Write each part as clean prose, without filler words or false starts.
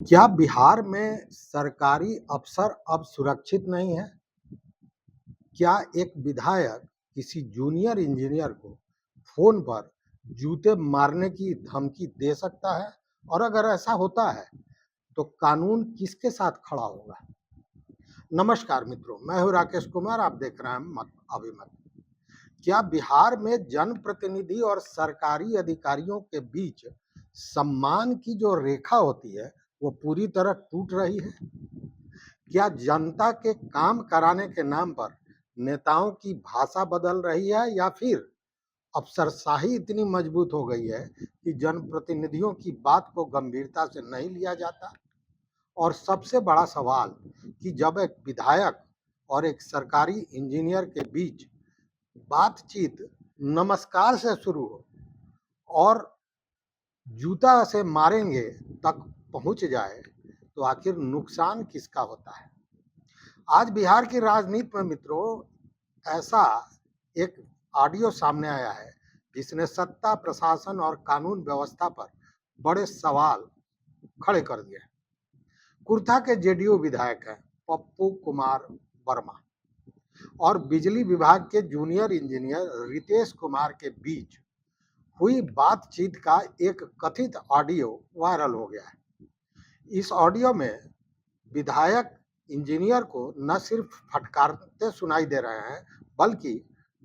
क्या बिहार में सरकारी अफ़सर अब सुरक्षित नहीं है? क्या एक विधायक किसी जूनियर इंजीनियर को फ़ोन पर जूते मारने की धमकी दे सकता है? और अगर ऐसा होता है, तो कानून किसके साथ खड़ा होगा? नमस्कार मित्रों, मैं हूँ राकेश कुमार, आप देख रहे हैं मत अभिमत। क्या बिहार में जनप्रतिनिधि और सरकारी अधिकारियों के बीच सम्मान की जो रेखा होती है, वो पूरी तरह टूट रही है? क्या जनता के काम कराने के नाम पर नेताओं की भाषा बदल रही है, या फिर अफसरशाही इतनी मजबूत हो गई है कि जनप्रतिनिधियों की बात को गंभीरता से नहीं लिया जाता? और सबसे बड़ा सवाल कि जब एक विधायक और एक सरकारी इंजीनियर के बीच बातचीत नमस्कार से शुरू हो और जूता से मारेंगे तक पहुंच जाए, तो आखिर नुकसान किसका होता है? आज बिहार की राजनीति में मित्रों ऐसा एक ऑडियो सामने आया है जिसने सत्ता, प्रशासन और कानून व्यवस्था पर बड़े सवाल खड़े कर दिए। कुर्था के जेडीयू विधायक हैं पप्पू कुमार वर्मा और बिजली विभाग के जूनियर इंजीनियर रितेश कुमार के बीच हुई बातचीत का एक कथित ऑडियो वायरल हो गया है। इस ऑडियो में विधायक इंजीनियर को न सिर्फ फटकारते सुनाई दे रहे हैं, बल्कि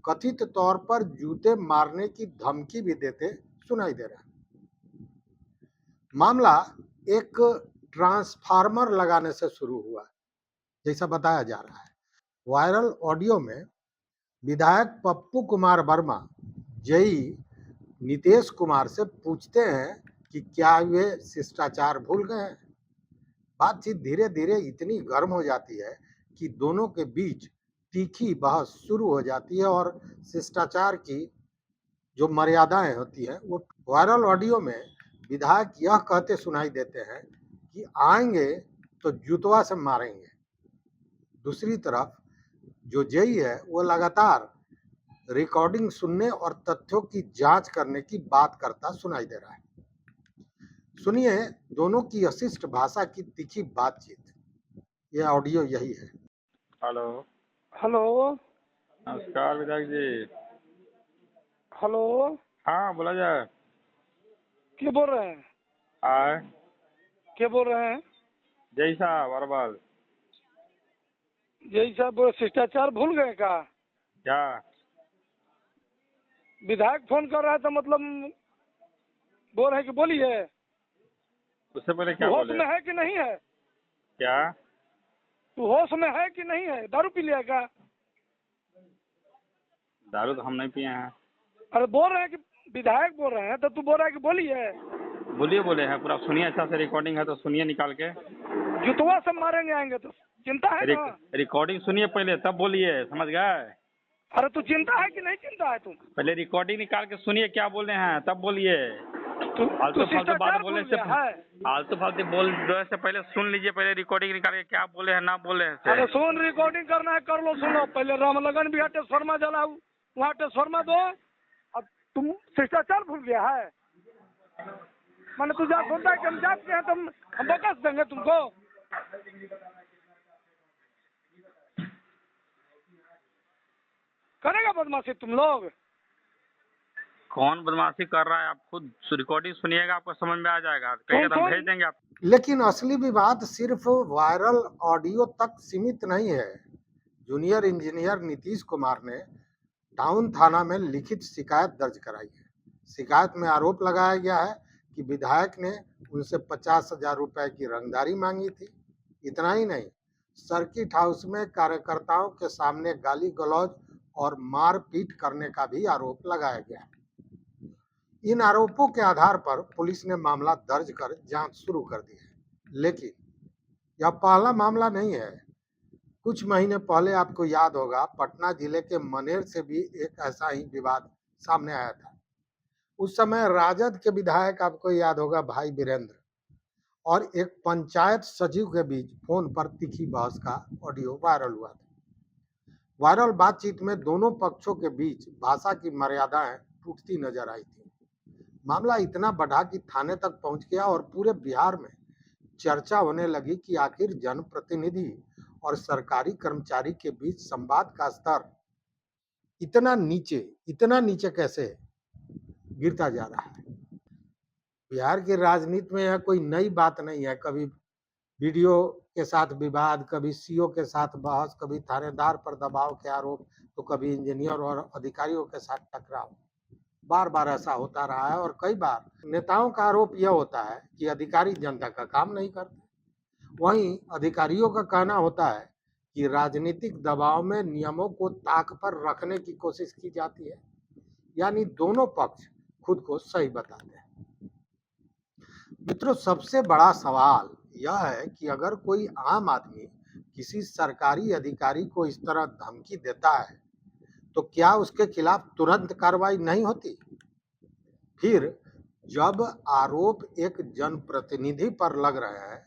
कथित तौर पर जूते मारने की धमकी भी देते सुनाई दे रहे हैं। मामला एक ट्रांसफार्मर लगाने से शुरू हुआ, जैसा बताया जा रहा है। वायरल ऑडियो में विधायक पप्पू कुमार वर्मा जेई नीतीश कुमार से पूछते हैं कि क्या वे शिष्टाचार भूल गए हैं। बातचीत धीरे धीरे इतनी गर्म हो जाती है कि दोनों के बीच तीखी बहस शुरू हो जाती है और शिष्टाचार की जो मर्यादाएं होती हैं वो। वायरल ऑडियो में विधायक यह कहते सुनाई देते हैं कि आएंगे तो जूतवा से मारेंगे। दूसरी तरफ जो जेई है वो लगातार रिकॉर्डिंग सुनने और तथ्यों की जांच करने की बात करता सुनाई दे रहा है। सुनिए दोनों की अशिष्ट भाषा की तीखी बातचीत। यह ऑडियो यही है। हेलो। हेलो। नमस्कार विधायक जी। हेलो। हाँ बोला जाए। क्या बोल रहे हैं? आए क्या बोल रहे हैं? जय साहब अरबाल। यही सब शिष्टाचार भूल गए का? क्या विधायक फोन कर रहा है तो मतलब बोल रहे हैं कि बोलिए। उससे पहले तू क्या होश बोले? में है कि नहीं है? क्या तू होश में है कि नहीं है? दारू पी लिया का? दारू तो हम नहीं पिए हैं। अरे बोल रहे हैं कि विधायक बोल रहे हैं तो तू बोल रहा है कि बोलिए। बोलिए बोले हैं पूरा सुनिए, अच्छा से रिकॉर्डिंग है तो सुनिए निकाल के। जुतवा से मारेंगे आएंगे तो चिंता है ना? रिकॉर्डिंग सुनिए पहले तब बोलिए, समझ गए? अरे तू चिंता है कि नहीं चिंता है तुम? पहले रिकॉर्डिंग निकाल के सुनिए क्या बोल रहे हैं तब बोलिए। तू फालतू फालतू बात शिष्टाचार बोलने भूल से गया है? फालतू फालतू बोलने से पहले सुन लीजिए, पहले रिकॉर्डिंग निकाल के क्या बोले हैं ना बोले हैं अरे से। सुन, रिकॉर्डिंग करना है कर लो, सुनो। पहले रामलगन भी ट्रांसफार्मर जलाऊ, वहाँ ट्रांसफार्मर दो। अब तुम शिष्टाचार भूल गया है? मैंने तुझे सोचा है कि हम जात के हैं, तुम हम बकस देंगे तुमको। करेगा बदमाशी तुम लोग? कौन बदमाशी कर रहा है आप खुद रिकॉर्डिंग सुनिएगा, आपको समझ में आ जाएगा। कहिएगा तो हम भेज देंगे आप। लेकिन असली विवाद सिर्फ वायरल ऑडियो तक सीमित नहीं है। जूनियर इंजीनियर नीतीश कुमार ने टाउन थाना में लिखित शिकायत दर्ज कराई है। शिकायत में आरोप लगाया गया है कि विधायक ने उनसे 50,000 रुपए की रंगदारी मांगी थी। इतना ही नहीं, सर्किट हाउस में कार्यकर्ताओं के सामने गाली गलौज और मारपीट करने का भी आरोप लगाया गया है। इन आरोपों के आधार पर पुलिस ने मामला दर्ज कर जांच शुरू कर दी है। लेकिन यह पहला मामला नहीं है। कुछ महीने पहले आपको याद होगा, पटना जिले के मनेर से भी एक ऐसा ही विवाद सामने आया था। उस समय राजद के विधायक, आपको याद होगा, भाई वीरेंद्र और एक पंचायत सचिव के बीच फोन पर तीखी बहस का ऑडियो वायरल हुआ था। वायरल बातचीत में दोनों पक्षों के बीच भाषा की मर्यादाएं टूटती नजर आई थी। मामला इतना बढ़ा कि थाने तक पहुंच गया और पूरे बिहार में चर्चा होने लगी कि आखिर जनप्रतिनिधि और सरकारी कर्मचारी के बीच संवाद का स्तर इतना नीचे कैसे गिरता जा रहा है। बिहार की राजनीति में यह कोई नई बात नहीं है। कभी वीडियो के साथ विवाद, कभी सीओ के साथ बहस, कभी थानेदार पर दबाव के आरोप, तो कभी इंजीनियर और अधिकारियों के साथ टकराव। बार बार ऐसा होता रहा है और कई बार नेताओं का आरोप यह होता है कि अधिकारी जनता का काम नहीं करते। वहीं अधिकारियों का कहना होता है कि राजनीतिक दबाव में नियमों को ताक पर रखने की कोशिश की जाती है, यानी दोनों पक्ष खुद को सही बताते हैं। मित्रों, सबसे बड़ा सवाल यह है कि अगर कोई आम आदमी किसी सरकारी अधिकारी को इस तरह धमकी देता है तो क्या उसके खिलाफ तुरंत कार्रवाई नहीं होती? फिर जब आरोप एक जनप्रतिनिधि पर लग रहे हैं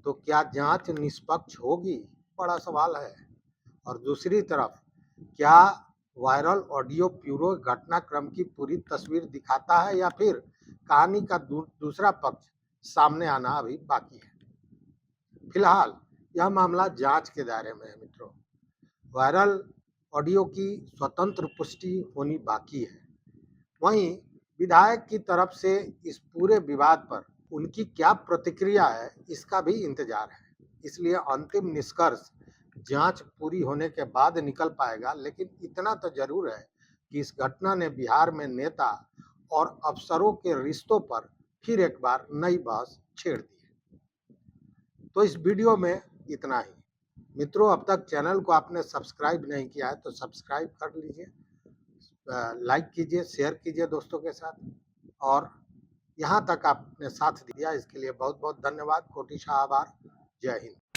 तो क्या जांच निष्पक्ष होगी? बड़ा सवाल है। और दूसरी तरफ क्या वायरल ऑडियो पूरे घटनाक्रम की पूरी तस्वीर दिखाता है या फिर कहानी का दूसरा पक्ष सामने आना अभी बाकी है। फिलहाल यह मामला जांच के दायरे में है। मित्रों, वायरल ऑडियो की स्वतंत्र पुष्टि होनी बाकी है। वहीं विधायक की तरफ से इस पूरे विवाद पर उनकी क्या प्रतिक्रिया है, इसका भी इंतजार है। इसलिए अंतिम निष्कर्ष जांच पूरी होने के बाद निकल पाएगा। लेकिन इतना तो जरूर है कि इस घटना ने बिहार में नेता और अफसरों के रिश्तों पर फिर एक बार नई बहस छेड़ दी है। तो इस वीडियो में इतना ही। मित्रों, अब तक चैनल को आपने सब्सक्राइब नहीं किया है तो सब्सक्राइब कर लीजिए, लाइक कीजिए, शेयर कीजिए दोस्तों के साथ, और यहाँ तक आपने साथ दिया इसके लिए बहुत बहुत धन्यवाद, कोटि आभार। जय हिंद।